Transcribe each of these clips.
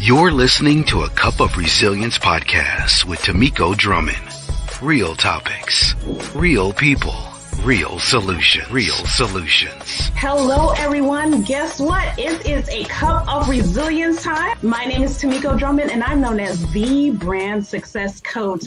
You're listening to a Cup of Resilience podcast with Tamiko Drummond. Real topics, real people, real solutions. Hello, everyone. Guess what? It is a Cup of Resilience time. My name is Tamiko Drummond, and I'm known as the Brand Success Coach.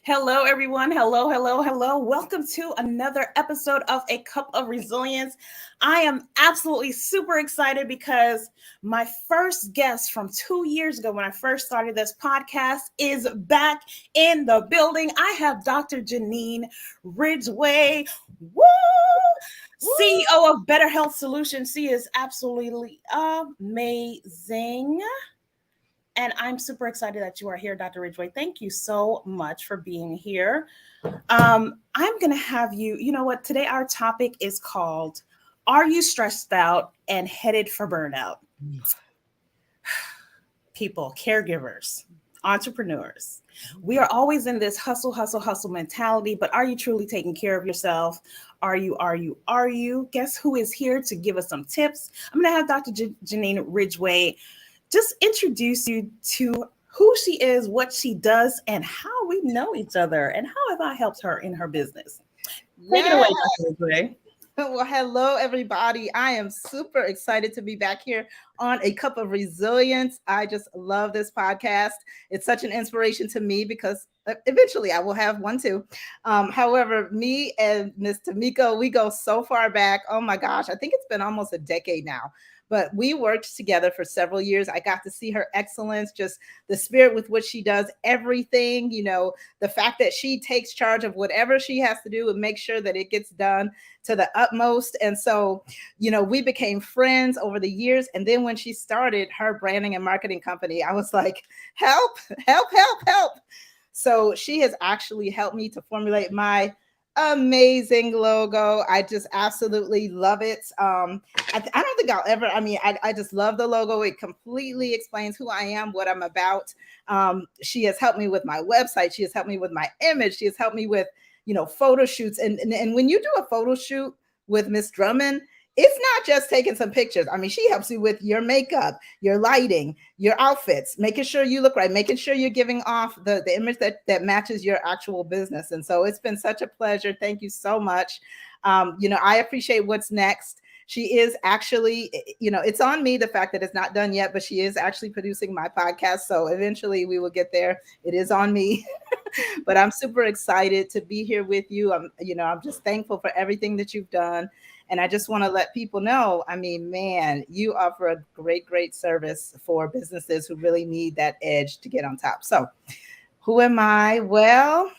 Hello, everyone. Hello. Welcome to another episode of A Cup of Resilience. I am absolutely super excited because my first guest from 2 years ago when I first started this podcast is back in the building. I have Dr. JeNeen Ridgeway, CEO of Better Health Solutions. She is absolutely amazing. And I'm super excited that you are here, Dr. Ridgeway. Thank you so much for being here. I'm going to have you know what? Today our topic is called, Are You Stressed Out and Headed for Burnout? People, caregivers, entrepreneurs. We are always in this hustle mentality, but are you truly taking care of yourself? Are you? Guess who is here to give us some tips? I'm going to have Dr. JeNeen Ridgeway just introduce you to who she is, what she does, and how we know each other, and how have I helped her in her business. Take it away, Dr. Ridgeway. Well, hello, everybody. I am super excited to be back here on A Cup of Resilience. I just love this podcast. It's such an inspiration to me because eventually I will have one too. However, me and Miss Tamiko, we go so far back. Oh my gosh, I think it's been almost a decade now. But we worked together for several years. I got to see her excellence, just the spirit with which she does everything, the fact that she takes charge of whatever she has to do and make sure that it gets done to the utmost. And so, we became friends over the years. And then when she started her branding and marketing company, I was like, help. So she has actually helped me to formulate my amazing logo. I just absolutely love it. I don't think I'll ever, I just love the logo. It completely explains who I am, what I'm about. She has helped me with my website. She has helped me with my image. She has helped me with, photo shoots. And when you do a photo shoot with Miss Drummond, it's not just taking some pictures. She helps you with your makeup, your lighting, your outfits, making sure you look right, making sure you're giving off the image that matches your actual business. And so it's been such a pleasure. Thank you so much. I appreciate what's next. She is actually, it's on me, the fact that it's not done yet, but she is actually producing my podcast. So eventually we will get there. It is on me, but I'm super excited to be here with you. I'm just thankful for everything that you've done. And I just want to let people know, man, you offer a great service for businesses who really need that edge to get on top. So who am I? Well,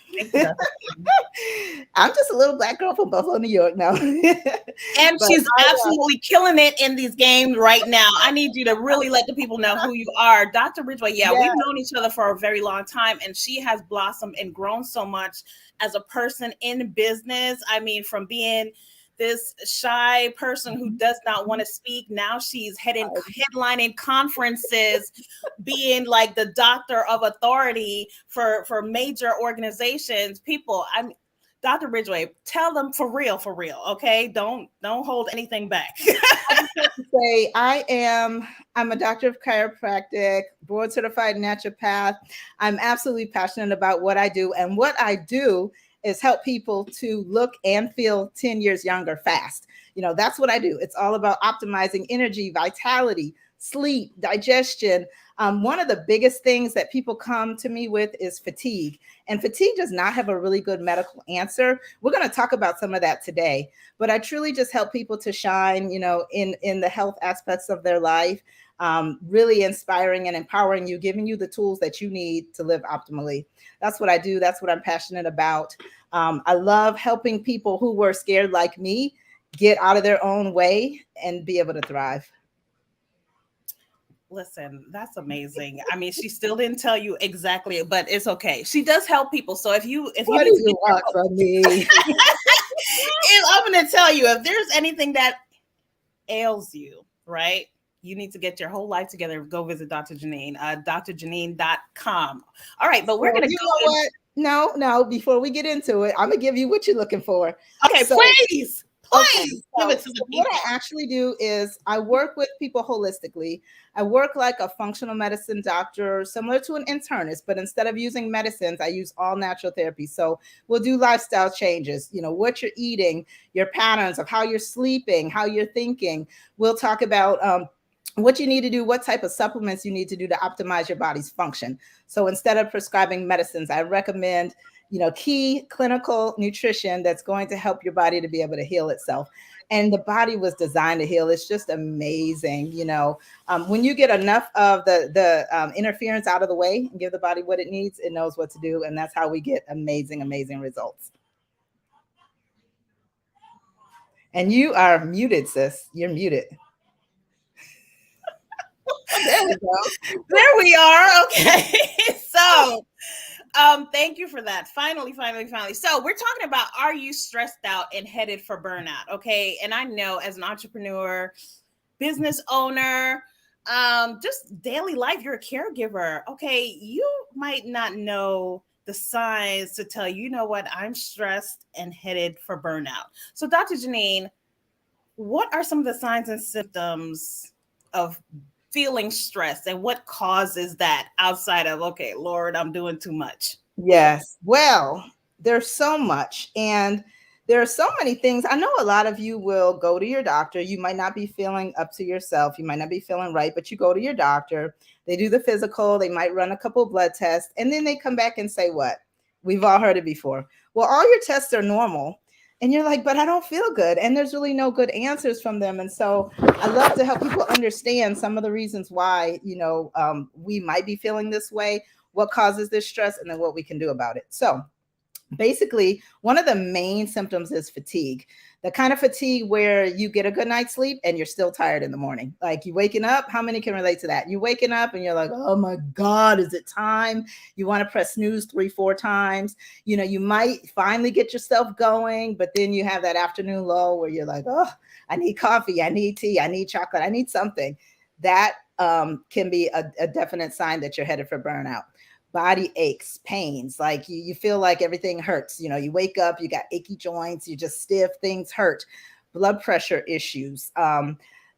I'm just a little Black girl from Buffalo, New York now. And she's absolutely killing it in these games right now. I need you to really let the people know who you are. Dr. Ridgeway, we've known each other for a very long time, and she has blossomed and grown so much as a person in business. From being this shy person who does not want to speak. Now she's headlining conferences, being like the doctor of authority for major organizations. People, Dr. Ridgeway, tell them for real, okay? Don't hold anything back. I just have to say, I'm a doctor of chiropractic, board certified naturopath. I'm absolutely passionate about what I do, and what I do is help people to look and feel 10 years younger fast. That's what I do. It's all about optimizing energy, vitality, sleep, digestion. One of the biggest things that people come to me with is fatigue. And fatigue does not have a really good medical answer. We're going to talk about some of that today. But I truly just help people to shine, in the health aspects of their life, really inspiring and empowering you, giving you the tools that you need to live optimally. That's what I do. That's what I'm passionate about. I love helping people who were scared like me get out of their own way and be able to thrive. Listen, that's amazing. She still didn't tell you exactly, but it's okay. She does help people. So if you what do you want from me? I'm going to tell you, if there's anything that ails you, right? You need to get your whole life together. Go visit Dr. JeNeen, drjeneen.com. All right, but we're going to go. No, before we get into it, I'm going to give you what you're looking for. Okay, so, Please give it to the what people. I actually do is I work with people holistically. I work like a functional medicine doctor, similar to an internist, but instead of using medicines, I use all natural therapy. So we'll do lifestyle changes, what you're eating, your patterns of how you're sleeping, how you're thinking. We'll talk about what you need to do, what type of supplements you need to do to optimize your body's function. So instead of prescribing medicines, I recommend key clinical nutrition that's going to help your body to be able to heal itself. And the body was designed to heal. It's just amazing. When you get enough of the interference out of the way and give the body what it needs, it knows what to do. And that's how we get amazing, amazing results. And you are muted, sis. You're muted. There we go. There we are. Okay. So thank you for that. Finally. So we're talking about, are you stressed out and headed for burnout? Okay. And I know as an entrepreneur, business owner, just daily life, you're a caregiver. Okay. You might not know the signs to tell you know what, I'm stressed and headed for burnout. So Dr. JeNeen, what are some of the signs and symptoms of feeling stressed, and what causes that outside of, okay, Lord, I'm doing too much? Yes. Well, there's so much, and there are so many things. I know a lot of you will go to your doctor. You might not be feeling up to yourself. You might not be feeling right, but you go to your doctor. They do the physical. They might run a couple of blood tests, and then they come back and say what? We've all heard it before. Well, all your tests are normal. And you're like, but I don't feel good. And there's really no good answers from them. And so I love to help people understand some of the reasons why, we might be feeling this way, what causes this stress, and then what we can do about it. So basically, one of the main symptoms is fatigue. The kind of fatigue where you get a good night's sleep and you're still tired in the morning. Like you waking up, how many can relate to that? You waking up and you're like, oh my God, is it time? You want to press snooze 3-4 times. You might finally get yourself going, but then you have that afternoon lull where you're like, oh, I need coffee, I need tea, I need chocolate, I need something. That can be a definite sign that you're headed for burnout. Body aches, pains, like you feel like everything hurts. You wake up, you got achy joints, you just stiff, things hurt. Blood pressure issues,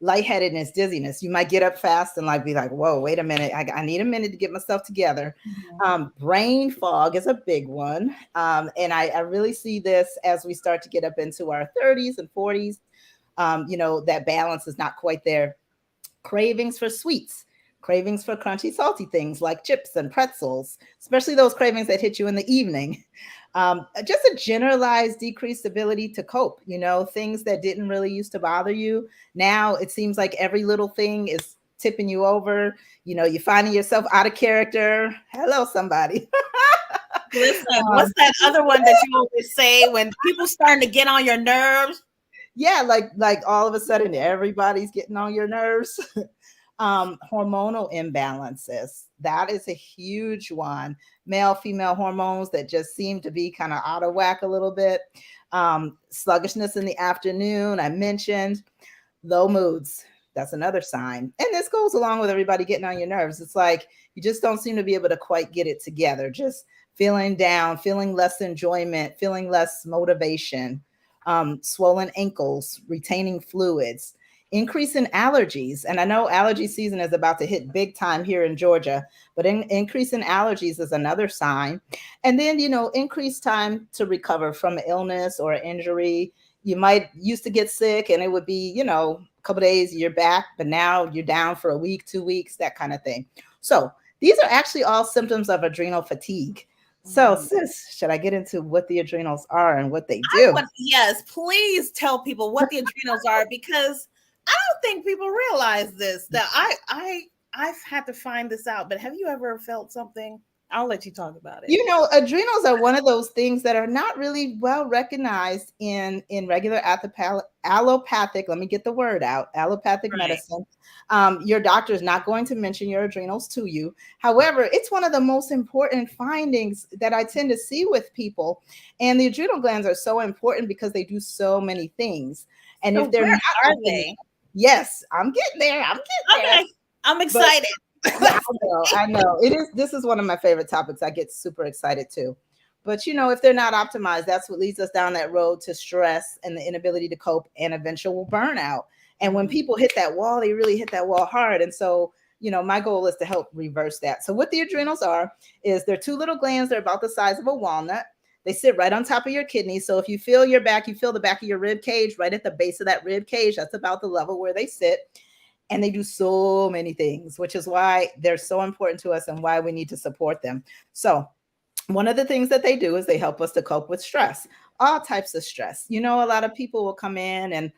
lightheadedness, dizziness. You might get up fast and be like, whoa, wait a minute. I need a minute to get myself together. Mm-hmm. Brain fog is a big one. And I really see this as we start to get up into our 30s and 40s. That balance is not quite there. Cravings for sweets. Cravings for crunchy, salty things like chips and pretzels, especially those cravings that hit you in the evening. Just a generalized decreased ability to cope, things that didn't really used to bother you. Now it seems like every little thing is tipping you over. You're finding yourself out of character. Hello, somebody. Listen, what's that other one that you always say when people starting to get on your nerves? Yeah, like all of a sudden everybody's getting on your nerves. Hormonal imbalances. That is a huge one. Male, female hormones that just seem to be kind of out of whack a little bit. Sluggishness in the afternoon. I mentioned low moods. That's another sign. And this goes along with everybody getting on your nerves. It's like you just don't seem to be able to quite get it together. Just feeling down, feeling less enjoyment, feeling less motivation, swollen ankles, retaining fluids. Increase in allergies. And I know allergy season is about to hit big time here in Georgia, but increase in allergies is another sign. And then, increased time to recover from an illness or an injury. You might used to get sick and it would be, a couple days, you're back, but now you're down for a week, 2 weeks, that kind of thing. So these are actually all symptoms of adrenal fatigue. So, sis, should I get into what the adrenals are and what they do? Yes, please tell people what the adrenals are, because I don't think people realize this, that I've had to find this out, but have you ever felt something? I'll let you talk about it. Adrenals are one of those things that are not really well recognized in regular allopathic, let me get the word out, allopathic medicine. Your doctor is not going to mention your adrenals to you. However, it's one of the most important findings that I tend to see with people. And the adrenal glands are so important because they do so many things. And so if they're not, are they? Yes, I'm getting there. Okay. I'm excited. I know. This is one of my favorite topics. I get super excited too. But if they're not optimized, that's what leads us down that road to stress and the inability to cope and eventual burnout. And when people hit that wall, they really hit that wall hard. And so, my goal is to help reverse that. So what the adrenals are is they're two little glands. They're about the size of a walnut. They sit right on top of your kidney. So if you feel your back, you feel the back of your rib cage, right at the base of that rib cage. That's about the level where they sit. And they do so many things, which is why they're so important to us and why we need to support them. So one of the things that they do is they help us to cope with stress, all types of stress. A lot of people will come in and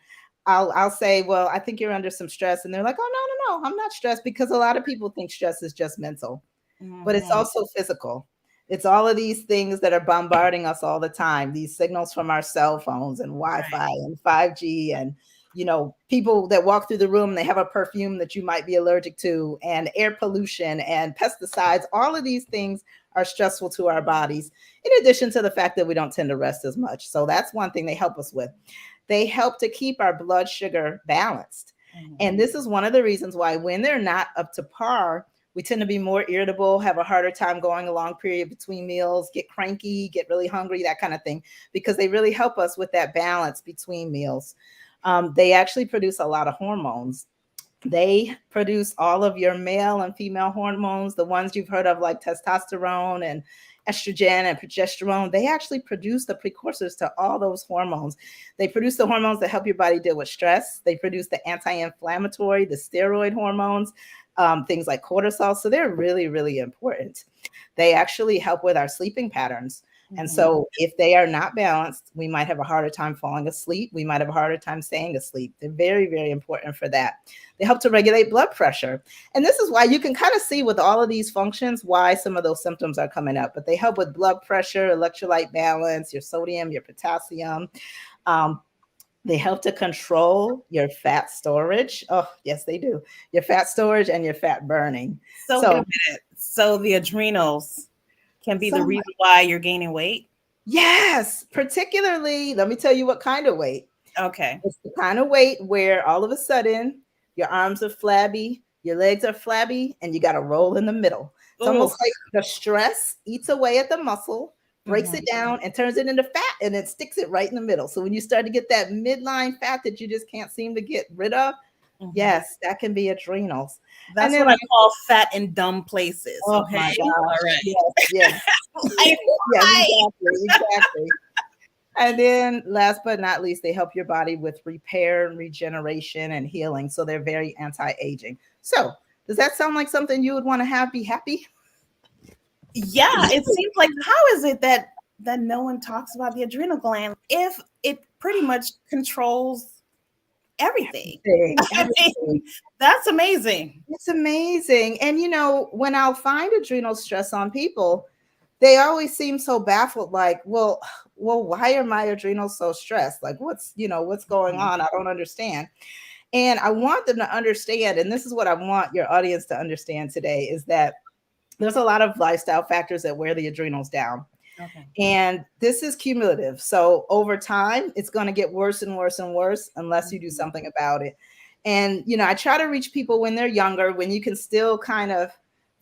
I'll say, well, I think you're under some stress. And they're like, oh, no, I'm not stressed, because a lot of people think stress is just mental, but it's also physical. It's all of these things that are bombarding us all the time. These signals from our cell phones and Wi-Fi and 5G and, people that walk through the room, they have a perfume that you might be allergic to, and air pollution and pesticides. All of these things are stressful to our bodies, in addition to the fact that we don't tend to rest as much. So that's one thing they help us with. They help to keep our blood sugar balanced. And this is one of the reasons why when they're not up to par, we tend to be more irritable, have a harder time going a long period between meals, get cranky, get really hungry, that kind of thing, because they really help us with that balance between meals. They actually produce a lot of hormones. They produce all of your male and female hormones, the ones you've heard of, like testosterone and estrogen and progesterone. They actually produce the precursors to all those hormones. They produce the hormones that help your body deal with stress. They produce the anti-inflammatory, the steroid hormones, things like cortisol. So they're really, really important. They actually help with our sleeping patterns. And so if they are not balanced, we might have a harder time falling asleep. We might have a harder time staying asleep. They're very, very important for that. They help to regulate blood pressure. And this is why you can kind of see with all of these functions why some of those symptoms are coming up. But they help with blood pressure, electrolyte balance, your sodium, your potassium. They help to control your fat storage. Oh, yes, they do. Your fat storage and your fat burning. So wait a minute. So the adrenals can be the reason why you're gaining weight? Yes, particularly, let me tell you what kind of weight. Okay. It's the kind of weight where all of a sudden your arms are flabby, your legs are flabby, and you got to roll in the middle. It's almost like the stress eats away at the muscle, breaks it down, and turns it into fat, and then sticks it right in the middle. So when you start to get that midline fat that you just can't seem to get rid of, yes, that can be adrenals. That's what I call fat in dumb places. Oh okay. my gosh. All right. Yes. Exactly. And then last but not least, they help your body with repair and regeneration and healing. So they're very anti-aging. So does that sound like something you would want to be happy? Yeah, it seems like, how is it that no one talks about the adrenal gland if it pretty much controls everything? I mean, that's amazing. It's amazing. And when I'll find adrenal stress on people, they always seem so baffled, like, well, why are my adrenals so stressed? Like, what's going on? I don't understand. And I want them to understand, and this is what I want your audience to understand today, is that there's a lot of lifestyle factors that wear the adrenals down. Okay. And this is cumulative. So over time, it's going to get worse and worse and worse unless you do something about it. And, I try to reach people when they're younger, when you can still kind of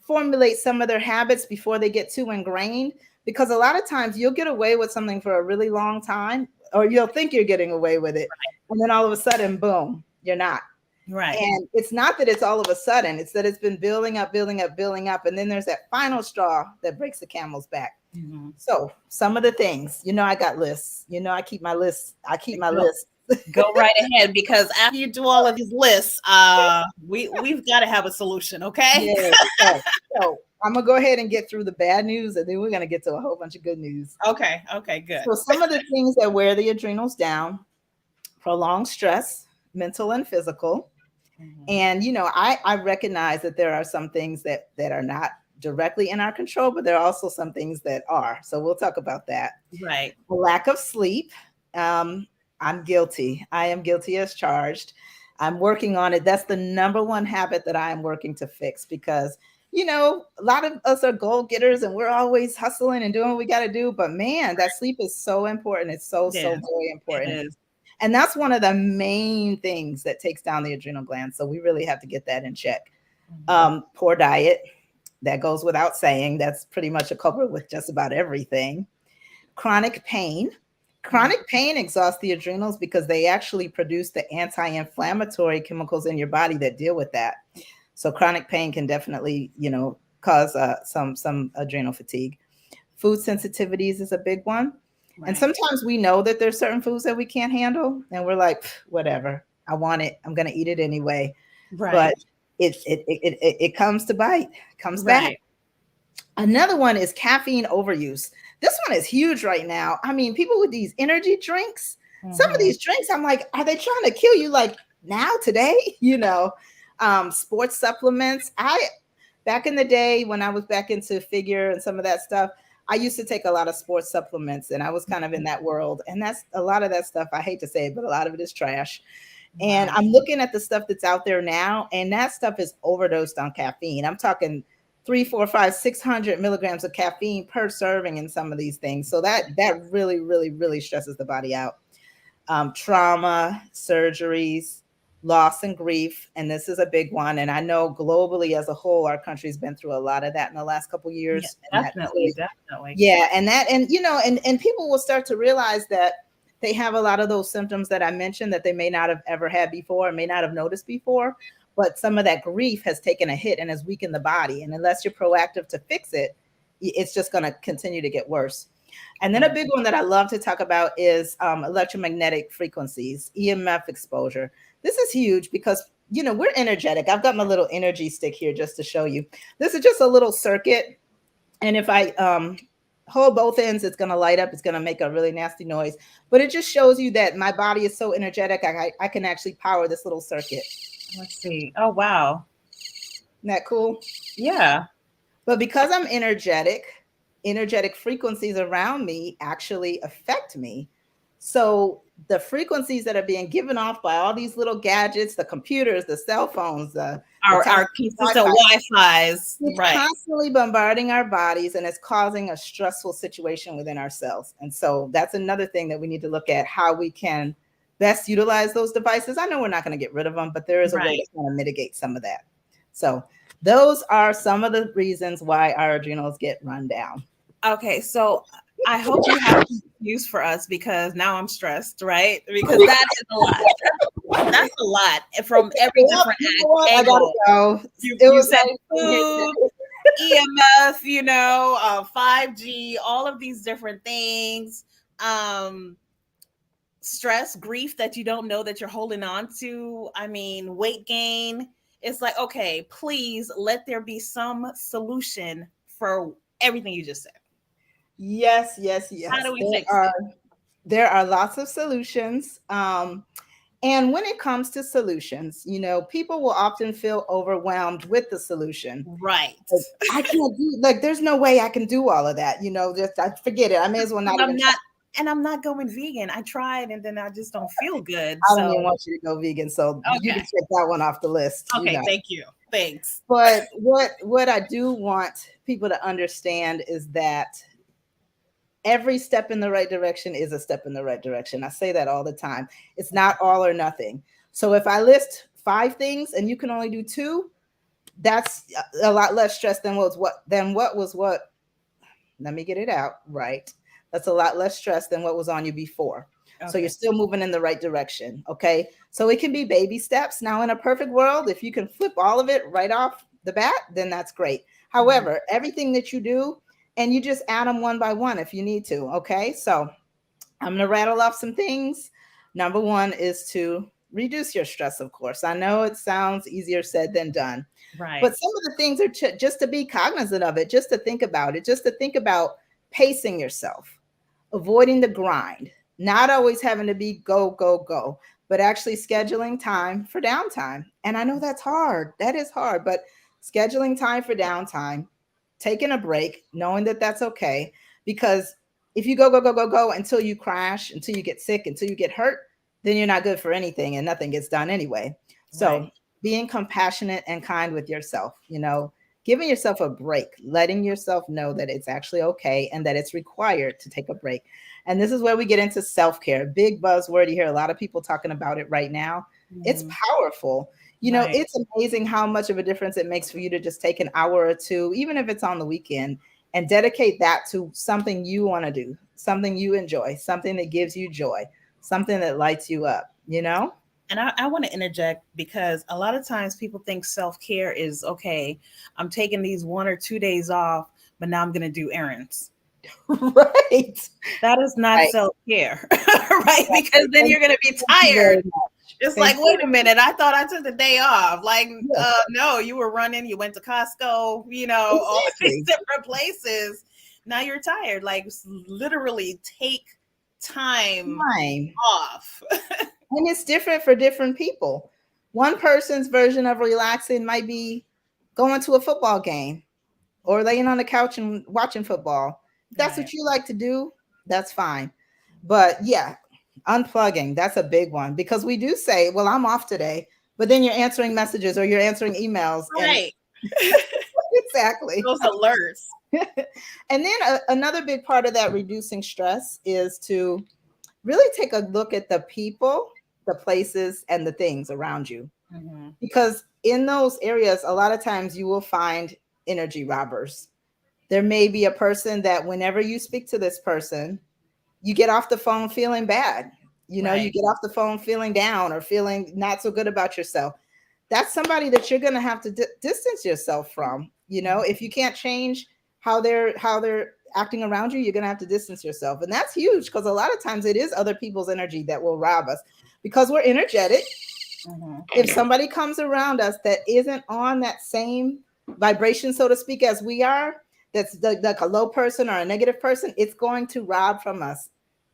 formulate some of their habits before they get too ingrained, because a lot of times you'll get away with something for a really long time, or you'll think you're getting away with it. Right. And then all of a sudden, boom, you're not. Right. And it's not that it's all of a sudden, it's that it's been building up. And then there's that final straw that breaks the camel's back. So some of the things, I got lists, I keep my lists. Go right ahead, because after you do all of these lists, we've got to have a solution. Okay. Yeah, so I'm gonna go ahead and get through the bad news, and then we're gonna get to a whole bunch of good news. Okay, good. So some of the things that wear the adrenals down: prolonged stress, mental and physical. And I recognize that there are some things that are not directly in our control, but there are also some things that are. So we'll talk about that. Right. A lack of sleep. I'm guilty. I am guilty as charged. I'm working on it. That's the number one habit that I am working to fix, because a lot of us are goal getters and we're always hustling and doing what we got to do. But man, that sleep is so important. It's so very important. It is. And that's one of the main things that takes down the adrenal glands. So we really have to get that in check. Poor diet, that goes without saying. That's pretty much a culprit with just about everything. Chronic pain. Chronic pain exhausts the adrenals because they actually produce the anti-inflammatory chemicals in your body that deal with that. So chronic pain can definitely, cause some adrenal fatigue. Food sensitivities is a big one. Right. And sometimes we know that there's certain foods that we can't handle, and we're like, whatever, I want it, I'm going to eat it anyway. Right. But it comes to bite, comes back. Another one is caffeine overuse. This one is huge right now. I mean, people with these energy drinks, some of these drinks, I'm like, are they trying to kill you like now, today? Sports supplements. Back in the day when I was back into figure and some of that stuff, I used to take a lot of sports supplements, and I was kind of in that world. And that's a lot of that stuff. I hate to say it, but a lot of it is trash. And I'm looking at the stuff that's out there now, and that stuff is overdosed on caffeine. I'm talking 300, 400, 500, 600 milligrams of caffeine per serving in some of these things. So that really, really, really stresses the body out. Trauma, surgeries, loss and grief. And this is a big one. And I know globally as a whole, our country's been through a lot of that in the last couple of years. Yeah, definitely. Yeah. And people will start to realize that they have a lot of those symptoms that I mentioned that they may not have ever had before, may not have noticed before, but some of that grief has taken a hit and has weakened the body. And unless you're proactive to fix it, it's just going to continue to get worse. And then a big one that I love to talk about is electromagnetic frequencies, EMF exposure. This is huge because, we're energetic. I've got my little energy stick here just to show you. This is just a little circuit. And if I hold both ends, it's going to light up. It's going to make a really nasty noise. But it just shows you that my body is so energetic. I can actually power this little circuit. Let's see. Oh, wow. Isn't that cool? Yeah. But because I'm energetic frequencies around me actually affect me. So the frequencies that are being given off by all these little gadgets, the computers, the cell phones, our consistent Wi-Fi's, right, constantly bombarding our bodies, and it's causing a stressful situation within ourselves. And so that's another thing that we need to look at, how we can best utilize those devices. I know we're not going to get rid of them, but there is a way to kind of mitigate some of that. So those are some of the reasons why our adrenals get run down. Okay, so I hope you have use for us, because now I'm stressed, right? Because that is a lot. That's a lot from every different angle. I gotta go. You said food, EMF, 5G, all of these different things. Stress, grief that you don't know that you're holding on to. I mean, weight gain. It's like, okay, please let there be some solution for everything you just said. Yes. How do we fix it? There are lots of solutions. And when it comes to solutions, people will often feel overwhelmed with the solution. Right. I can't do, there's no way I can do all of that. Just I forget it. I may as well not. I'm not going vegan. I tried and then I just don't feel good. I don't even want you to go vegan. So you can take that one off the list. Okay, thank you. Thanks. But what I do want people to understand is that every step in the right direction is a step in the right direction. I say that all the time. It's not all or nothing. So if I list 5 things and you can only do 2, that's a lot less stress than what was what. Let me get it out right. That's a lot less stress than what was on you before. Okay. So you're still moving in the right direction. Okay. So it can be baby steps. Now, in a perfect world, if you can flip all of it right off the bat, then that's great. However, everything that you do, and you just add them one by one if you need to. Okay. So I'm going to rattle off some things. Number 1 is to reduce your stress, of course. I know it sounds easier said than done. Right. But some of the things are just to be cognizant of it, just to think about it, just to think about pacing yourself, avoiding the grind, not always having to be go, go, go, but actually scheduling time for downtime. And I know that's hard. That is hard, but scheduling time for downtime, taking a break, knowing that that's okay. Because if you go, go, go, go, go until you crash, until you get sick, until you get hurt, then you're not good for anything and nothing gets done anyway. So being compassionate and kind with yourself, giving yourself a break, letting yourself know that it's actually okay and that it's required to take a break. And this is where we get into self-care. Big buzzword. You hear a lot of people talking about it right now. It's powerful. It's amazing how much of a difference it makes for you to just take an hour or 2, even if it's on the weekend, and dedicate that to something you want to do, something you enjoy, something that gives you joy, something that lights you up, you know? And I want to interject because a lot of times people think self-care is okay, I'm taking these 1 or 2 days off, but now I'm going to do errands. Right. That is not Right. self-care, right? Because then you're going to be tired. It's like, wait a minute, I thought I took the day off. Like, no, you were running, you went to Costco, you know, all these different places. Now you're tired. Like, literally take time off. And it's different for different people. One person's version of relaxing might be going to a football game or laying on the couch and watching football. If that's what you like to do, that's fine. But yeah, unplugging, that's a big one, because we do say, well, I'm off today, but then you're answering messages or you're answering emails. Right. Exactly. Those alerts. And then another big part of that reducing stress is to really take a look at the people, the places, and the things around you. Mm-hmm. Because in those areas, a lot of times you will find energy robbers. There may be a person that whenever you speak to this person, you get off the phone feeling bad. You know, you get off the phone feeling down or feeling not so good about yourself. That's somebody that you're going to have to distance yourself from. You know, if you can't change how they're acting around you, you're going to have to distance yourself. And that's huge, because a lot of times it is other people's energy that will rob us, because we're energetic. Mm-hmm. If somebody comes around us that isn't on that same vibration, so to speak, as we are, that's like a low person or a negative person, it's going to rob from us.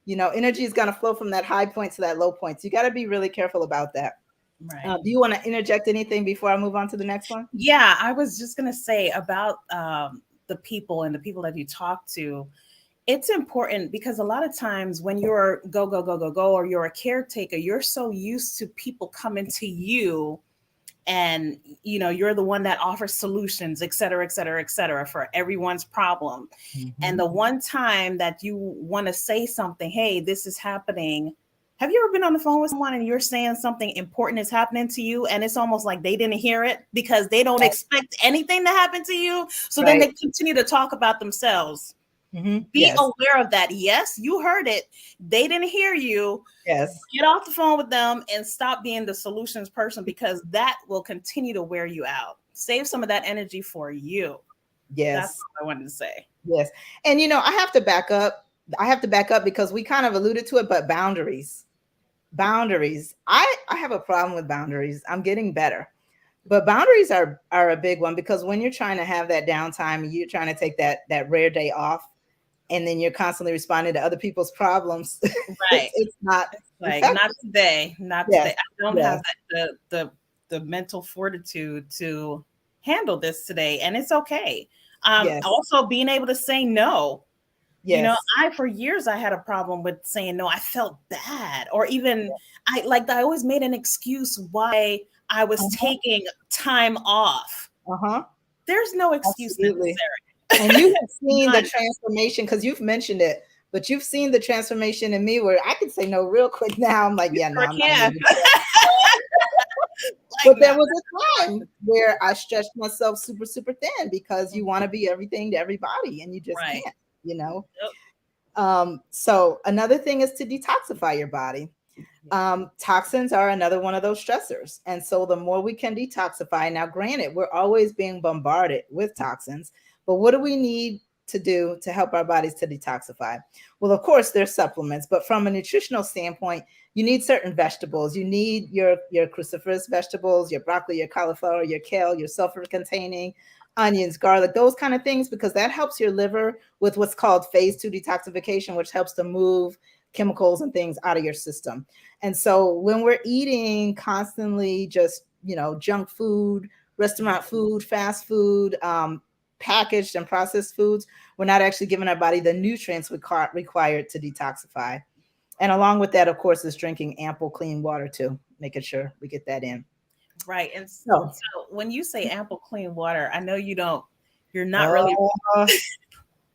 You know, energy is going to flow from that high point to that low point. So you got to be really careful about that. Right. Do you want to interject anything before I move on to the next one? Yeah, I was just going to say about the people and the people that you talk to. It's important because a lot of times when you're go, or you're a caretaker, you're so used to people coming to you and, you know, you're the one that offers solutions, et cetera, for everyone's problem. Mm-hmm. And the one time that you want to say something, hey, this is happening. Have you ever been on the phone with someone and you're saying something important is happening to you, and it's almost like they didn't hear it because they don't expect anything to happen to you? So then they continue to talk about themselves. Mm-hmm. Be aware of that. Yes, you heard it. They didn't hear you. Yes. Get off the phone with them and stop being the solutions person, because that will continue to wear you out. Save some of that energy for you. Yes. That's what I wanted to say. Yes. And, you know, I have to back up because we kind of alluded to it, but boundaries. I have a problem with boundaries. I'm getting better. But boundaries are a big one, because when you're trying to have that downtime, you're trying to take that rare day off, and then you're constantly responding to other people's problems. Right. It's not like not today. I don't have the mental fortitude to handle this today, and it's okay. Also being able to say no. Yes. You know, for years I had a problem with saying no. I felt bad, or even I always made an excuse why I was taking time off. There's no excuse necessary. And you have seen the transformation, because you've mentioned it, but you've seen the transformation in me where I can say no real quick now. I'm like, yeah, no, I'm not. But there was a time where I stretched myself super, super thin, because you want to be everything to everybody, and you just can't, you know? Yep. So another thing is to detoxify your body. Toxins are another one of those stressors. And so the more we can detoxify, now granted, we're always being bombarded with toxins, but what do we need to do to help our bodies to detoxify? Well, of course, there's supplements, but from a nutritional standpoint, you need certain vegetables. You need your cruciferous vegetables, your broccoli, your cauliflower, your kale, your sulfur-containing onions, garlic, those kind of things, because that helps your liver with what's called phase 2 detoxification, which helps to move chemicals and things out of your system. And so when we're eating constantly just, you know, junk food, restaurant food, fast food, packaged and processed foods, we're not actually giving our body the nutrients required to detoxify. And along with that, of course, is drinking ample clean water too, making sure we get that in. Right. And so when you say ample clean water, I know you're not really.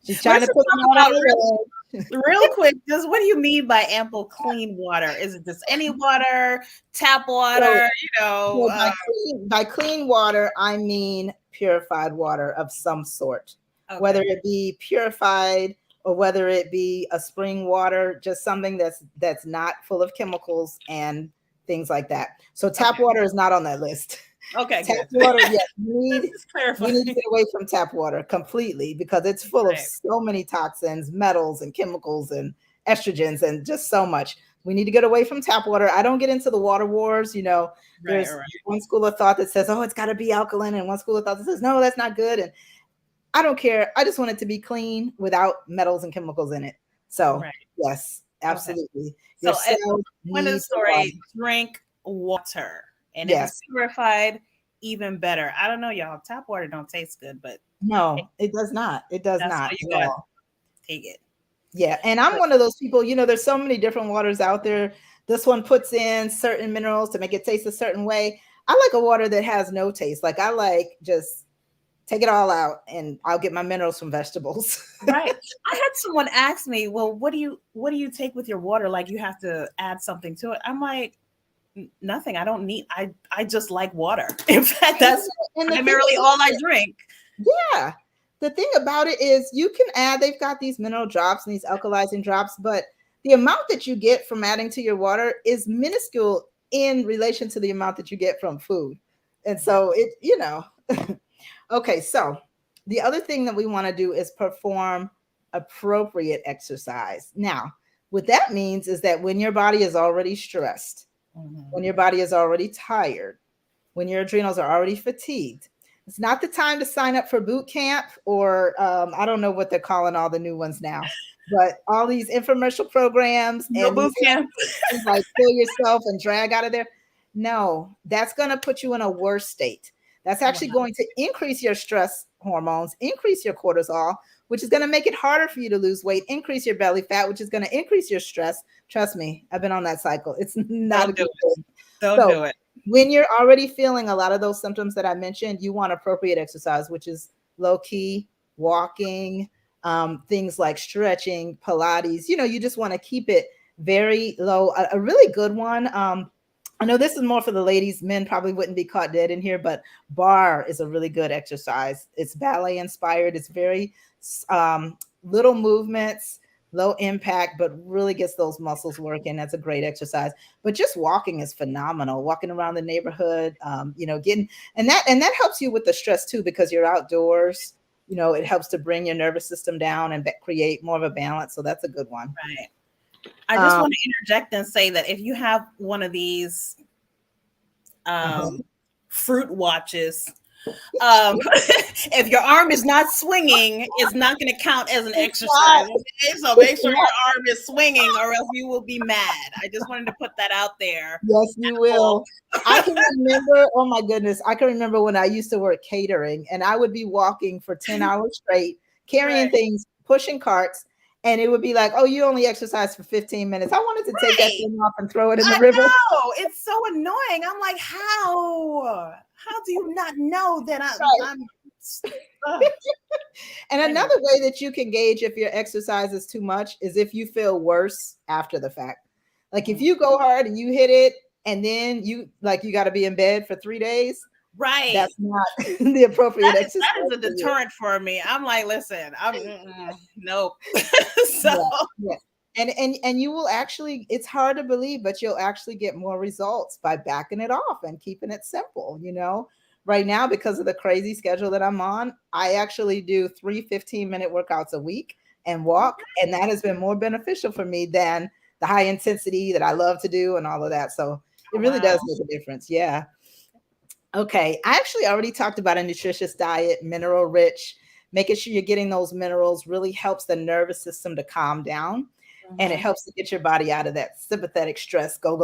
She's trying to put me on real quick, just what do you mean by ample clean water? Is it just any water, tap water, by clean water, I mean purified water of some sort, whether it be purified or whether it be a spring water, just something that's not full of chemicals and things like that. So tap water is not on that list. Okay, tap good. water, yeah, we need to get away from tap water completely because it's full of so many toxins, metals, and chemicals, and estrogens, and just so much. We need to get away from tap water. I don't get into the water wars. There's one school of thought that says, oh, it's got to be alkaline, and one school of thought that says, no, that's not good. And I don't care. I just want it to be clean without metals and chemicals in it. So yes, absolutely. Okay. So when the story, drink water, and if it's purified, even better. I don't know, y'all. Tap water don't taste good, but no, it does not. It does not. You gotta take it. Yeah, and I'm one of those people. There's so many different waters out there. This one puts in certain minerals to make it taste a certain way. I like a water that has no taste. Like I like just take it all out, and I'll get my minerals from vegetables. Right. I had someone ask me, well, what do you take with your water? Like you have to add something to it. I'm like, nothing. I don't need, I just like water. In fact, that's primarily all I drink. Yeah. The thing about it is you can add, they've got these mineral drops and these alkalizing drops, but the amount that you get from adding to your water is minuscule in relation to the amount that you get from food. And so okay, so the other thing that we want to do is perform appropriate exercise. Now, what that means is that when your body is already stressed, when your body is already tired, when your adrenals are already fatigued, it's not the time to sign up for boot camp or I don't know what they're calling all the new ones now, but all these infomercial programs and boot camp, like kill yourself and drag out of there. No, that's going to put you in a worse state. That's actually going to increase your stress hormones, increase your cortisol, which is going to make it harder for you to lose weight, increase your belly fat, which is going to increase your stress. Trust me, I've been on that cycle. It's not a good thing. Don't do it. When you're already feeling a lot of those symptoms that I mentioned, you want appropriate exercise, which is low key walking, things like stretching, Pilates. You just want to keep it very low. A really good one. I know this is more for the ladies. Men probably wouldn't be caught dead in here, but bar is a really good exercise. It's ballet inspired. It's very little movements, low impact, but really gets those muscles working. That's a great exercise. But just walking is phenomenal. Walking around the neighborhood, getting, and that helps you with the stress too, because you're outdoors. It helps to bring your nervous system down and create more of a balance. So that's a good one. Right. I just want to interject and say that if you have one of these fruit watches, if your arm is not swinging, it's not going to count as an exercise. Okay? So make sure your arm is swinging or else you will be mad. I just wanted to put that out there. Yes, you will. I can remember, oh my goodness, I can remember when I used to work catering and I would be walking for 10 hours straight, carrying things, pushing carts. And it would be like, oh, you only exercise for 15 minutes. I wanted to take that thing off and throw it in the river. No, it's so annoying. I'm like, how? How do you not know that I'm And another way that you can gauge if your exercise is too much is if you feel worse after the fact. Like if you go hard and you hit it and then you got to be in bed for 3 days. Right. That's not the appropriate exercise. That is a deterrent for me. I'm like, listen, nope. So yeah. And you will actually, it's hard to believe, but you'll actually get more results by backing it off and keeping it simple. Right now, because of the crazy schedule that I'm on, I actually do 3 15-minute workouts a week and walk. And that has been more beneficial for me than the high intensity that I love to do and all of that. So it really does make a difference. Yeah. Okay, I actually already talked about a nutritious diet, mineral rich. Making sure you're getting those minerals really helps the nervous system to calm down, and it helps to get your body out of that sympathetic stress, go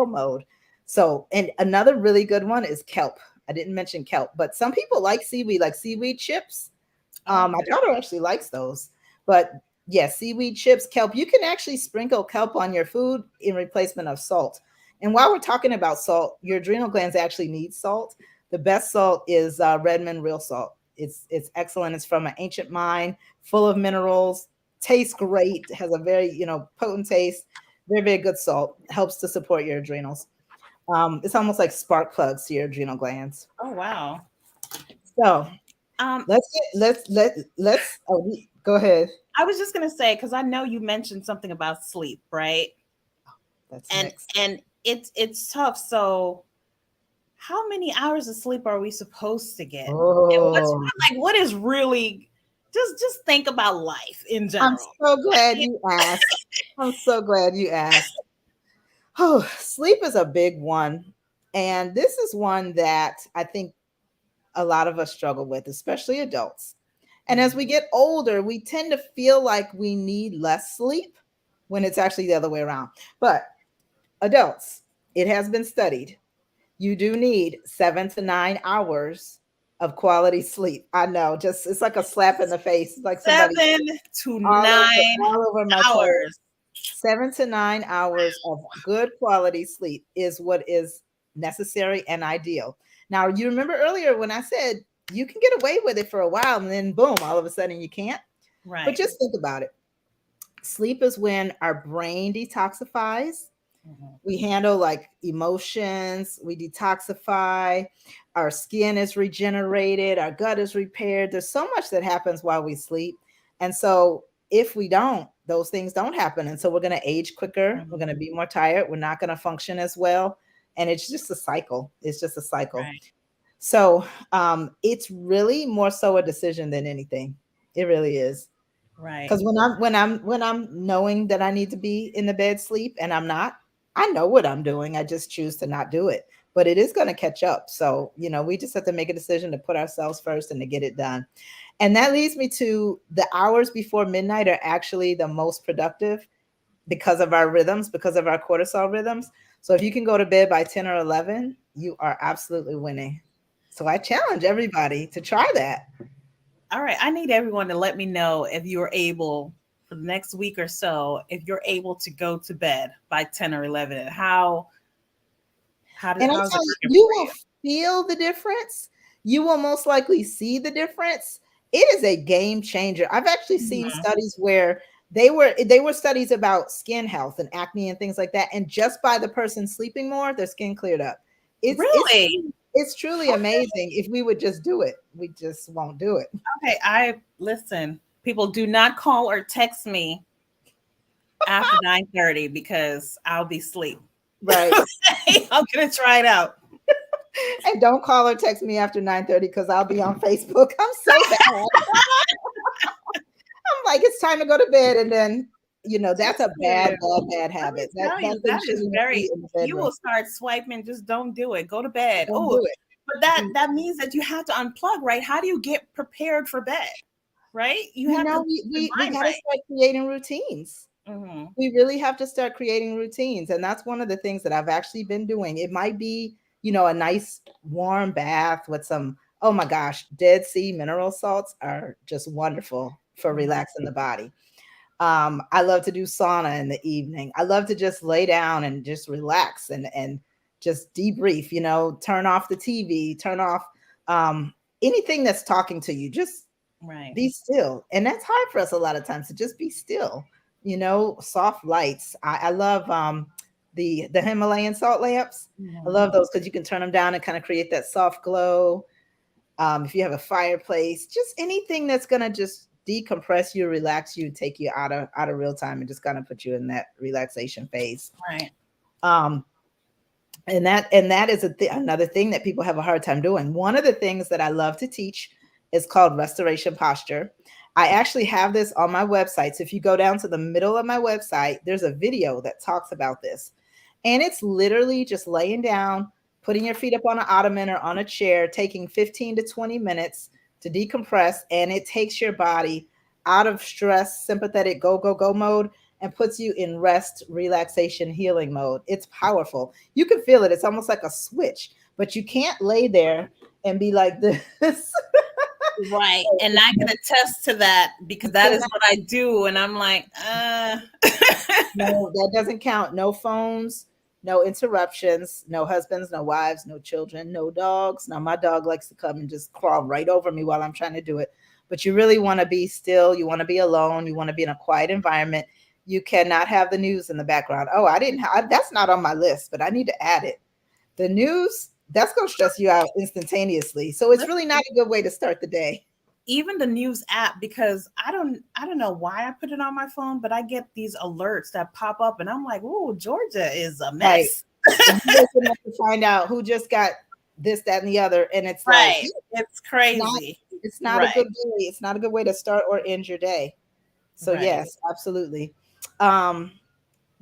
mode. So, and another really good one is kelp. I didn't mention kelp, but some people like seaweed chips. My daughter actually likes those, but yeah, seaweed chips, kelp. You can actually sprinkle kelp on your food in replacement of salt. And while we're talking about salt, your adrenal glands actually need salt. The best salt is Redmond real salt. It's excellent. It's from an ancient mine, full of minerals, tastes great, has a very, potent taste, very, very good salt, helps to support your adrenals. It's almost like spark plugs to your adrenal glands. Oh, wow. So let's go ahead. I was just gonna say, because I know you mentioned something about sleep, right? That's And next. and it's tough. So how many hours of sleep are we supposed to get? And Oh, what is really just think about life in I'm general. so glad you asked. I'm so glad you asked. Oh, sleep is a big one. And this is one that I think a lot of us struggle with, especially adults. And as we get older, we tend to feel like we need less sleep when it's actually the other way around. But adults, it has been studied. You do need 7 to 9 hours of quality sleep. I know, just it's like a slap in the face. It's like somebody 7 to 9 all over my toes. hours. 7 to 9 hours of good quality sleep is what is necessary and ideal. Now, you remember earlier when I said you can get away with it for a while and then boom, all of a sudden you can't. Right. But just think about it. Sleep is when our brain detoxifies. We handle like emotions, we detoxify, our skin is regenerated, our gut is repaired. There's so much that happens while we sleep. And so if we don't, those things don't happen. And so we're going to age quicker. We're going to be more tired. We're not going to function as well. And it's just a cycle. It's just a cycle. Right. So it's really more so a decision than anything. It really is. Right. Because when I'm knowing that I need to be in the bed sleep and I'm not, I know what I'm doing. I just choose to not do it. But it is going to catch up. So, we just have to make a decision to put ourselves first and to get it done. And that leads me to the hours before midnight are actually the most productive because of our rhythms, because of our cortisol rhythms. So if you can go to bed by 10 or 11, you are absolutely winning. So I challenge everybody to try that. All right. I need everyone to let me know if you're able for the next week or so, if you're able to go to bed by 10 or 11. How's And I'm how's it telling you, working you for will you? feel the difference. You will most likely see the difference. It is a game changer. I've actually seen Mhm. studies where they were studies about skin health and acne and things like that. And just by the person sleeping more, their skin cleared up. It's it's Really? it's truly amazing if we would just do it. We just won't do it. Okay. I listen. People do not call or text me after 9:30 because I'll be asleep. Right. I'm gonna try it out. And don't call or text me after 9:30 because I'll be on Facebook. I'm so bad. I'm like, it's time to go to bed. And then, that's a bad, Listen, bad, bad let me habit. That tell that you, thing that shouldn't is even very. be in the You bedroom. will start swiping. Just don't do it. Go to bed. Don't Oh, do it. but that means that you have to unplug, right? How do you get prepared for bed, right? You have to get your We mind got to right. start creating routines. Mhm. We really have to start creating routines. And that's one of the things that I've actually been doing. It might be, a nice warm bath with some, oh my gosh, Dead Sea mineral salts are just wonderful for Mhm. relaxing the body. I love to do sauna in the evening. I love to just lay down and just relax and just debrief, turn off the TV, turn off anything that's talking to you. Just Right. be still. And that's hard for us a lot of times to just be still, soft lights. I love the Himalayan salt lamps. I Mhm. love those because you can turn them down and kind of create that soft glow. If you have a fireplace, just anything that's gonna just decompress you, relax you, take you out of real time, and just kind of put you in that relaxation phase. Right. Um, and that is another thing that people have a hard time doing. One of the things that I love to teach is called restoration posture. I actually have this on my website. So if you go down to the middle of my website, there's a video that talks about this. And it's literally just laying down, putting your feet up on an ottoman or on a chair, taking 15 to 20 minutes to decompress. And it takes your body out of stress, sympathetic go, go, go mode and puts you in rest, relaxation, healing mode. It's powerful. You can feel it. It's almost like a switch, but you can't lay there and be like this. Right. And I can attest to that because that is what I do. And I'm like, No, that doesn't count. No phones, no interruptions, no husbands, no wives, no children, no dogs. Now, my dog likes to come and just crawl right over me while I'm trying to do it. But you really want to be still. You want to be alone. You want to be in a quiet environment. You cannot have the news in the background. Oh, I didn't have that's not on my list, but I need to add it. The news, that's going to stress you out instantaneously. So it's really not a good way to start the day. even the news app, because I don't know why I put it on my phone, but I get these alerts that pop up and I'm like, oh, Georgia is a Right. mess. And you open up to find out who just got this, that, and the other. And it's Right. like, It's crazy. it's not a good day. It's not a good way to start or end your day. So yes, absolutely.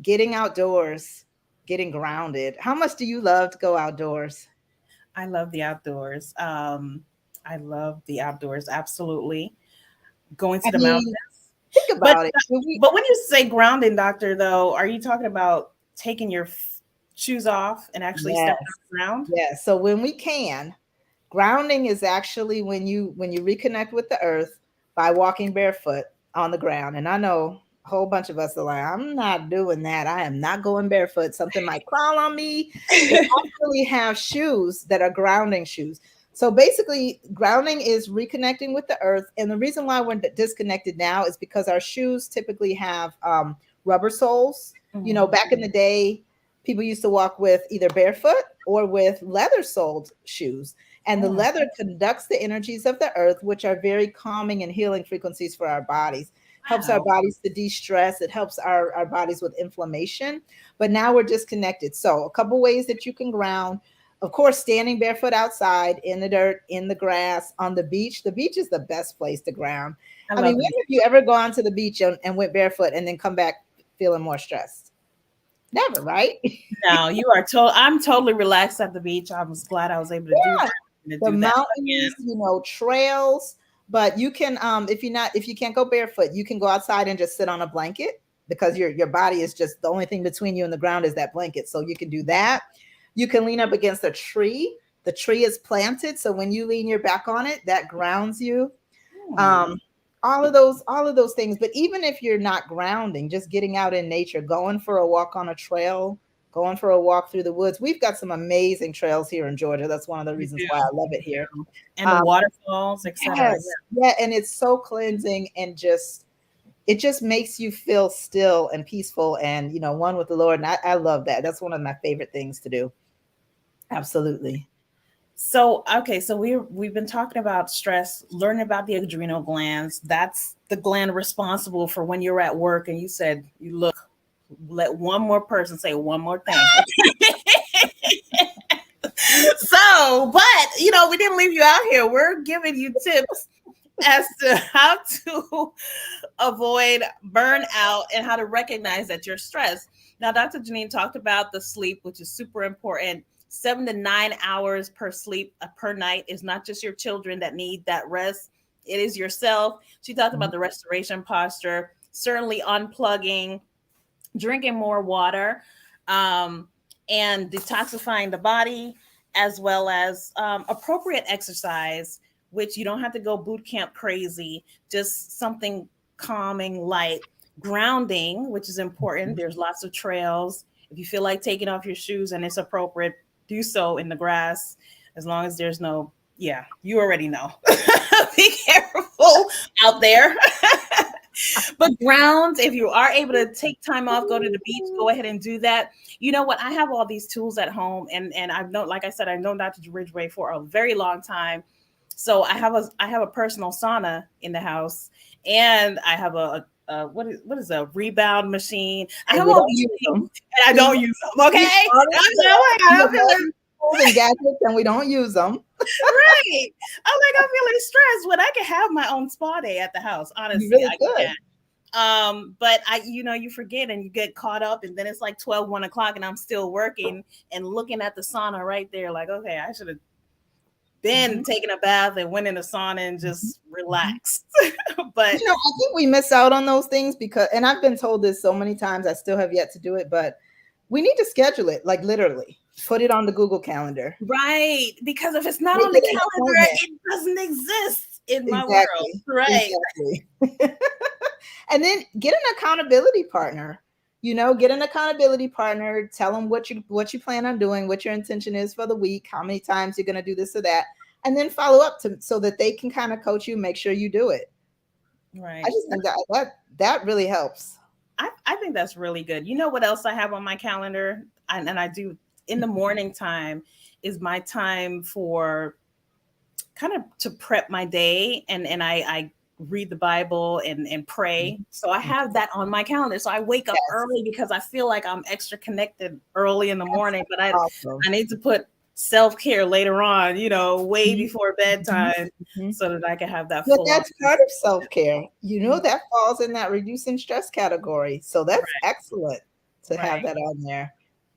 Getting outdoors, getting grounded. How much do you love to go outdoors? I love the outdoors. I love the outdoors. Absolutely. Going to I the mean, mountains. think But about it. but when you say grounding, doctor, though, are you talking about taking your shoes off and actually Yes. stepping on the ground? Yes. So when we can, grounding is actually when you reconnect with the earth by walking barefoot on the ground. And I know a whole bunch of us are like, I'm not doing that. I am not going barefoot. Something might crawl on me. They actually have shoes that are grounding shoes. So basically, grounding is reconnecting with the earth. And the reason why we're disconnected now is because our shoes typically have rubber soles. You know, back in the day, people used to walk with either barefoot or with leather soled shoes. And the leather conducts the energies of the earth, which are very calming and healing frequencies for our bodies. Helps our bodies to de-stress. It helps our bodies with inflammation. But now we're disconnected. So a couple ways that you can ground. Of course, standing barefoot outside in the dirt, in the grass, on the beach. The beach is the best place to ground. I mean, when have you ever gone to the beach and went barefoot and then come back feeling more stressed? Never, right? No, I'm totally relaxed at the beach. I was glad I was able to do that. The mountains, trails. But you can, if you can't go barefoot, you can go outside and just sit on a blanket, because your body is just the only thing between you and the ground is that blanket. So you can do that. You can lean up against a tree. The tree is planted, so when you lean your back on it, that grounds you. All of those things. But even if you're not grounding, just getting out in nature, going for a walk on a trail, going for a walk through the woods. We've got some amazing trails here in Georgia. That's one of the reasons why I love it here. And the waterfalls, etc. Yes, yeah, and it's so cleansing, and it just makes you feel still and peaceful and, one with the Lord. And I love that. That's one of my favorite things to do. Absolutely. So, okay, so we've been talking about stress, learning about the adrenal glands. That's the gland responsible for when you're at work and you said, let one more person say one more thing. So, but we didn't leave you out here. We're giving you tips as to how to avoid burnout and how to recognize that you're stressed. Now, Dr. JeNeen talked about the sleep, which is super important. 7 to 9 hours per night is not just your children that need that rest. It is yourself. She talked about the restoration posture, certainly unplugging, drinking more water, and detoxifying the body, as well as appropriate exercise, which you don't have to go boot camp crazy, just something calming, light. Grounding, which is important. There's lots of trails. If you feel like taking off your shoes and it's appropriate, do so in the grass, as long as there's no, you already know. Be careful out there. But ground, if you are able to take time off, go to the beach, go ahead and do that. You know what? I have all these tools at home, and I've known, like I said, I've known Dr. Ridgeway for a very long time. So I have a personal sauna in the house, and I have what is a rebound machine. I have all these things, and I don't use them. Okay, I don't feel and gadgets, and we don't use them. Right. I'm like, I'm feeling stressed when I can have my own spa day at the house. Honestly, really I can. But you forget and you get caught up, and then it's like 1 o'clock and I'm still working and looking at the sauna right there. Like, okay, I should have been taking a bath and went in the sauna and just relaxed. But I think we miss out on those things because, and I've been told this so many times, I still have yet to do it, but we need to schedule it, like literally put it on the Google Calendar. Right. Because if it's not on the calendar, it doesn't exist in my world. Right. Exactly. And then get an accountability partner. Get an accountability partner. Tell them what you plan on doing, what your intention is for the week, how many times you're going to do this or that, and then follow up so that they can kind of coach you, make sure you do it. Right. I just think that really helps. I think that's really good. You know what else I have on my calendar? And I do in the morning time is my time for kind of to prep my day, and I read the Bible and pray. So I have that on my calendar. So I wake up early because I feel like I'm extra connected early in the morning, but I need to put self-care later on, way before bedtime, so that I can have that But full that's on. part of self-care. That falls in that reducing stress category. So that's excellent to have that on there.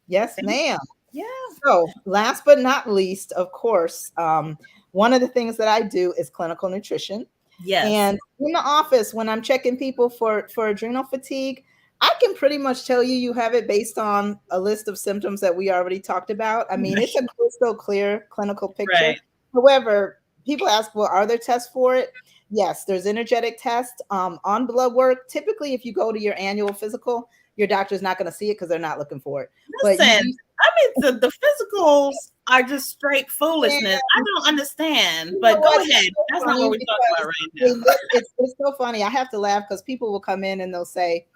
Yes, ma'am. Yeah. So last but not least, of course, one of the things that I do is clinical nutrition. Yes. And in the office, when I'm checking people for adrenal fatigue, I can pretty much tell you have it based on a list of symptoms that we already talked about. I mean, it's a crystal clear clinical picture. Right. However, people ask, well, are there tests for it? Yes, there's energetic tests on blood work. Typically, if you go to your annual physical, your doctor's not going to see it because they're not looking for it. Listen, the physicals are just straight foolishness. I don't understand, but go ahead. That's not what we're talking about right now. It's so funny. I have to laugh because people will come in and they'll say,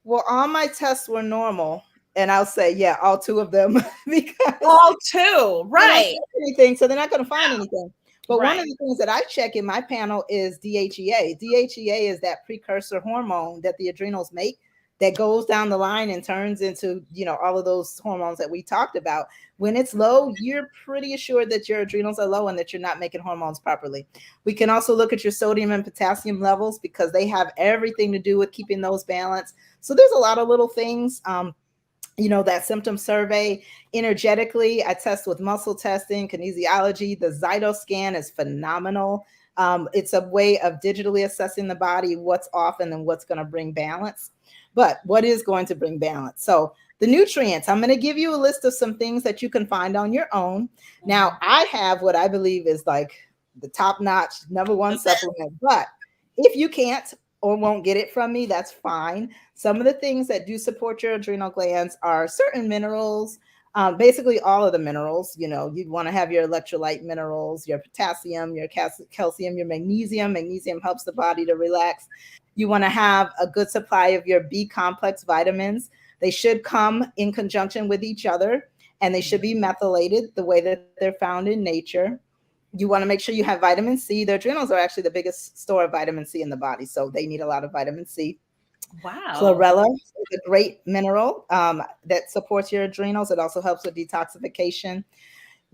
well, all my tests were normal. And I'll say, yeah, all 2 of them. Because all 2, right. Anything, so they're not going to find anything. But one of the things that I check in my panel is DHEA. DHEA is that precursor hormone that the adrenals make that goes down the line and turns into, all of those hormones that we talked about. When it's low, you're pretty assured that your adrenals are low and that you're not making hormones properly. We can also look at your sodium and potassium levels because they have everything to do with keeping those balanced. So there's a lot of little things. That symptom survey. Energetically, I test with muscle testing, kinesiology. The Zytoscan is phenomenal. It's a way of digitally assessing the body, what's off and then what's going to bring balance. But what is going to bring balance? So the nutrients, I'm going to give you a list of some things that you can find on your own. Now, I have what I believe is like the top-notch #1 supplement, but if you can't or won't get it from me, that's fine. Some of the things that do support your adrenal glands are certain minerals, basically all of the minerals. You'd want to have your electrolyte minerals, your potassium, your calcium, your magnesium. Magnesium helps the body to relax. You want to have a good supply of your B complex vitamins. They should come in conjunction with each other, and they should be methylated the way that they're found in nature. You want to make sure you have vitamin C. The adrenals are actually the biggest store of vitamin C in the body, so they need a lot of vitamin C. Wow. Chlorella is a great mineral that supports your adrenals. It also helps with detoxification.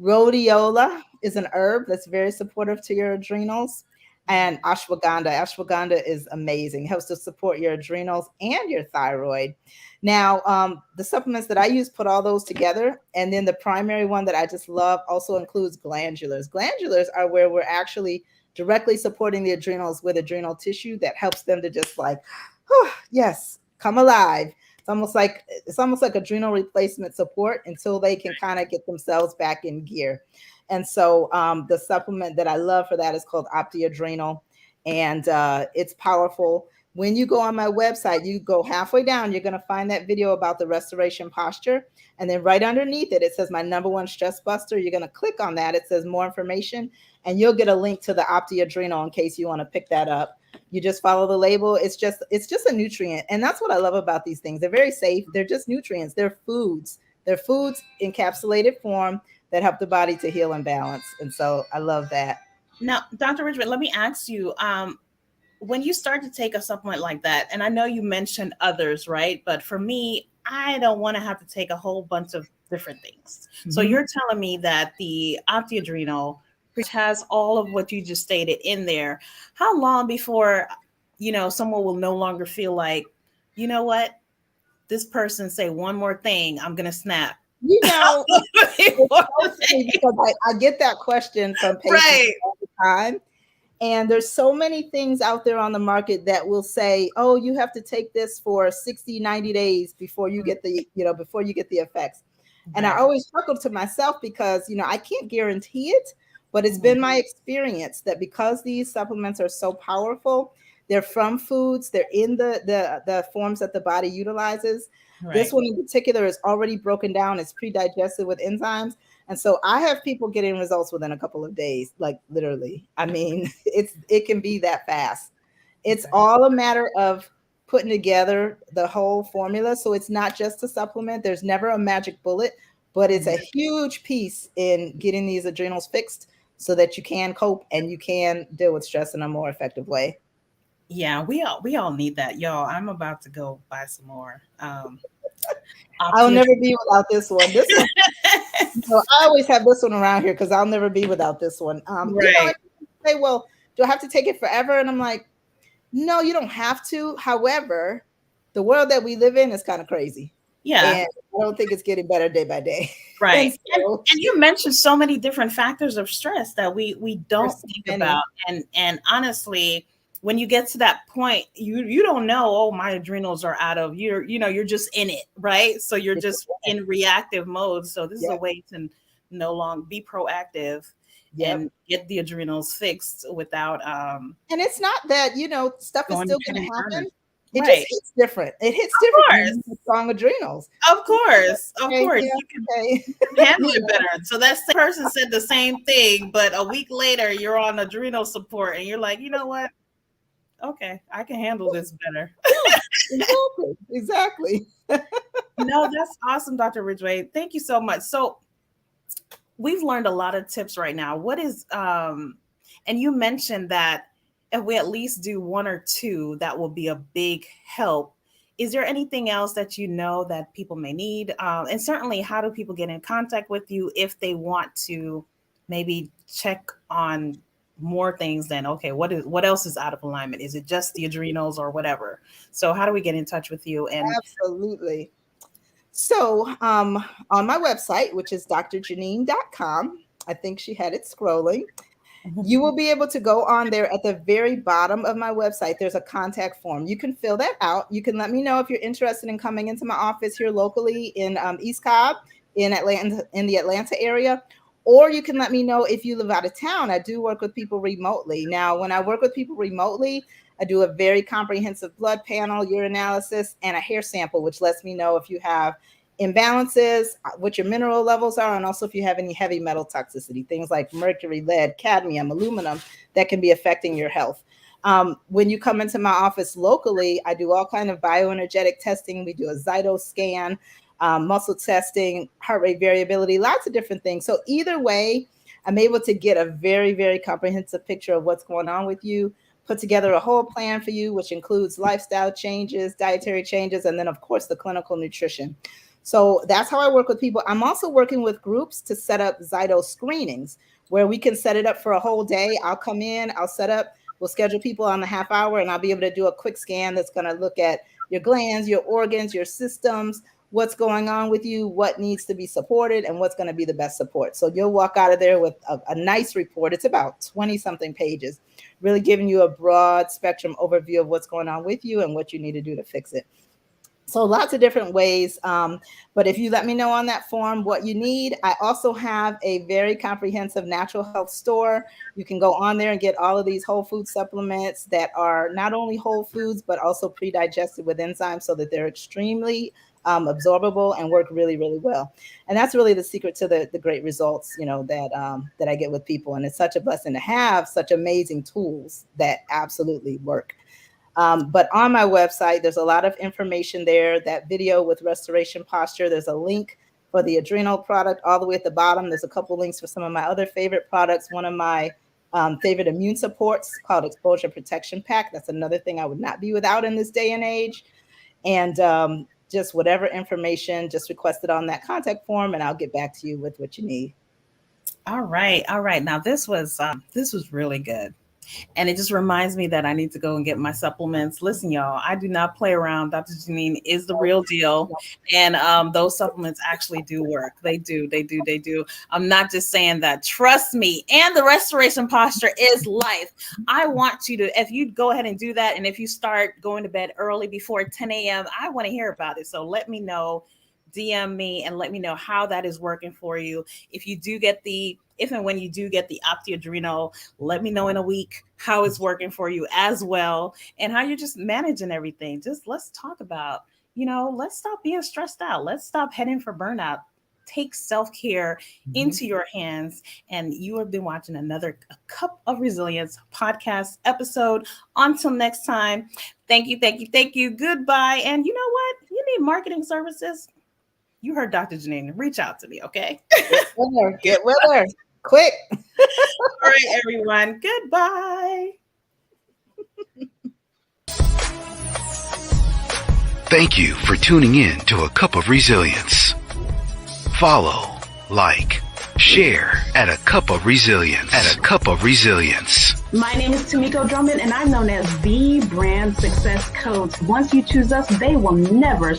Rhodiola is an herb that's very supportive to your adrenals. And ashwagandha. Ashwagandha is amazing. It helps to support your adrenals and your thyroid. Now, the supplements that I use put all those together. And then the primary one that I just love also includes glandulars. Glandulars are where we're actually directly supporting the adrenals with adrenal tissue that helps them to just like, oh, yes, come alive. It's almost like adrenal replacement support until they can kind of get themselves back in gear. And so the supplement that I love for that is called OptiAdrenal, and it's powerful. When you go on my website, you go halfway down, you're going to find that video about the restoration posture. And then right underneath it, it says my #1 stress buster. You're going to click on that. It says more information, and you'll get a link to the OptiAdrenal in case you want to pick that up. You just follow the label. It's just a nutrient. And that's what I love about these things. They're very safe. They're just nutrients. They're foods. They're foods encapsulated form that help the body to heal and balance. And so I love that. Now, Dr. Ridgeway, let me ask you, when you start to take a supplement like that, and I know you mentioned others, right? But for me, I don't want to have to take a whole bunch of different things. Mm-hmm. So you're telling me that the OptiAdrenal, which has all of what you just stated in there, how long before, someone will no longer feel like, you know what, this person say one more thing, I'm going to snap. Because I get that question from patients all the time. And there's so many things out there on the market that will say, oh, you have to take this for 60, 90 days before you get the effects. And I always chuckle to myself because, I can't guarantee it, but it's been my experience that because these supplements are so powerful, they're from foods, they're in the forms that the body utilizes. Right. This one in particular is already broken down. It's pre-digested with enzymes. And so I have people getting results within a couple of days, like literally. I mean, it can be that fast. It's all a matter of putting together the whole formula. So it's not just a supplement. There's never a magic bullet, but it's a huge piece in getting these adrenals fixed so that you can cope and you can deal with stress in a more effective way. Yeah, we all need that, y'all. I'm about to go buy some more. I'll never be without this one. This one, I always have this one around here because I'll never be without this one. Right. Say, well, do I have to take it forever? And I'm like, no, you don't have to. However, the world that we live in is kind of crazy. Yeah. And I don't think it's getting better day by day. Right. And you mentioned so many different factors of stress that we don't think about. And honestly, when you get to that point, you don't know, oh, my adrenals are out of you're just in it, right? So you're just in reactive mode. So this is a way to no longer be proactive and get the adrenals fixed without and it's not that stuff is still going to happen. It right. just hits different. It hits different with strong adrenals. Of course. You can handle it better. So that same person said the same thing, but a week later you're on adrenal support and you're like, you know what? Okay, I can handle this better. Exactly. No, that's awesome, Dr. Ridgeway. Thank you so much. So we've learned a lot of tips right now. What is and you mentioned that if we at least do one or two, that will be a big help. Is there anything else that you know that people may need? And certainly, how do people get in contact with you if they want to maybe check on more things than, okay, what else is out of alignment? Is it just the adrenals or whatever? So how do we get in touch with you? And absolutely. So on my website, which is drjeneen.com, I think she had it scrolling. You will be able to go on there at the very bottom of my website. There's a contact form. You can fill that out. You can let me know if you're interested in coming into my office here locally in East Cobb, in the Atlanta area, or you can let me know if you live out of town. I do work with people remotely. Now, when I work with people remotely, I do a very comprehensive blood panel, urinalysis, and a hair sample, which lets me know if you have imbalances, what your mineral levels are, and also if you have any heavy metal toxicity, things like mercury, lead, cadmium, aluminum that can be affecting your health. When you come into my office locally, I do all kind of bioenergetic testing. We do a Zyto scan, muscle testing, heart rate variability, lots of different things. So either way, I'm able to get a very, very comprehensive picture of what's going on with you, put together a whole plan for you, which includes lifestyle changes, dietary changes, and then, of course, the clinical nutrition. So that's how I work with people. I'm also working with groups to set up Zyto screenings where we can set it up for a whole day. I'll come in, I'll set up, we'll schedule people on the half hour, and I'll be able to do a quick scan that's going to look at your glands, your organs, your systems, what's going on with you, what needs to be supported, and what's going to be the best support. So you'll walk out of there with a nice report. It's about 20-something pages, really giving you a broad spectrum overview of what's going on with you and what you need to do to fix it. So lots of different ways. But if you let me know on that form what you need, I also have a very comprehensive natural health store. You can go on there and get all of these whole food supplements that are not only whole foods, but also pre-digested with enzymes so that they're extremely absorbable and work really, really well. And that's really the secret to the great results, that I get with people. And it's such a blessing to have such amazing tools that absolutely work. But on my website, there's a lot of information there. That video with restoration posture, there's a link for the adrenal product all the way at the bottom. There's a couple links for some of my other favorite products. One of my favorite immune supports called Exposure Protection Pack. That's another thing I would not be without in this day and age. And just whatever information, just request it on that contact form, and I'll get back to you with what you need. All right. Now this was really good. And it just reminds me that I need to go and get my supplements. Listen, y'all, I do not play around. Dr. JeNeen is the real deal. And those supplements actually do work. They do. I'm not just saying that. Trust me. And the restoration posture is life. I want you to, if you go ahead and do that, and if you start going to bed early before 10 a.m., I want to hear about it. So let me know. DM me and let me know how that is working for you. If and when you do get the OptiAdrenal, let me know in a week how it's working for you as well and how you're just managing everything. Just let's talk about, let's stop being stressed out. Let's stop heading for burnout. Take self-care into your hands. And you have been watching another Cup of Resilience podcast episode. Until next time, thank you. Goodbye. And you know what? You need marketing services. You heard Dr. JeNeen. Reach out to me, okay? Get with her. quick. All right, everyone. Goodbye. Thank you for tuning in to A Cup of Resilience. Follow, like, share at A Cup of Resilience. At A Cup of Resilience. My name is Tamiko Drummond, and I'm known as the brand success coach. Once you choose us, they will never